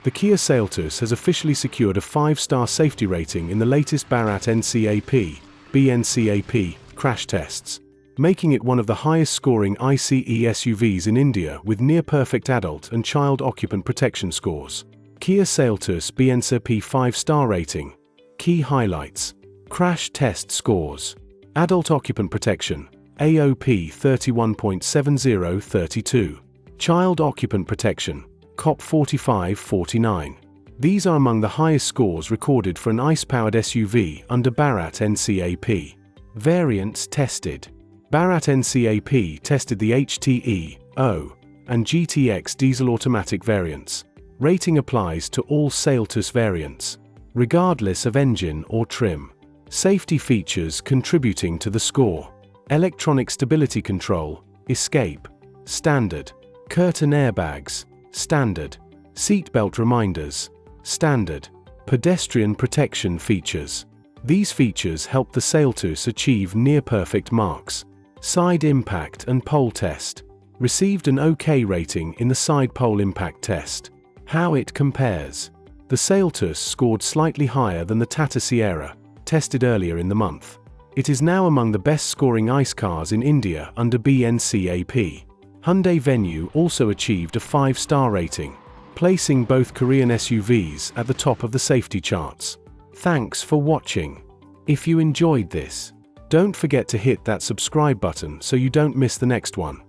The Kia Seltos has officially secured a 5-star safety rating in the latest Bharat NCAP, BNCAP, crash tests, making it one of the highest-scoring ICE SUVs in India with near-perfect adult and child occupant protection scores. Kia Seltos BNCAP 5-star rating. Key highlights. Crash test scores. Adult occupant protection, AOP 31.7032. Child occupant protection, COP 4549. These are among the highest scores recorded for an ICE-powered SUV under Bharat NCAP. Variants tested. Bharat NCAP tested the HTE, O, and GTX diesel automatic variants. Rating applies to all Seltos variants, regardless of engine or trim. Safety features contributing to the score. Electronic stability control, escape, standard. Curtain airbags, standard. Seatbelt reminders, standard. Pedestrian protection features. These features help the Seltos achieve near-perfect marks. Side impact and pole test. Received an OK rating in the side pole impact test. How it compares. The Seltos scored slightly higher than the Tata Sierra, tested earlier in the month. It is now among the best-scoring ICE cars in India under BNCAP. Hyundai Venue also achieved a 5-star rating, placing both Korean SUVs at the top of the safety charts. Thanks for watching. If you enjoyed this, don't forget to hit that subscribe button so you don't miss the next one.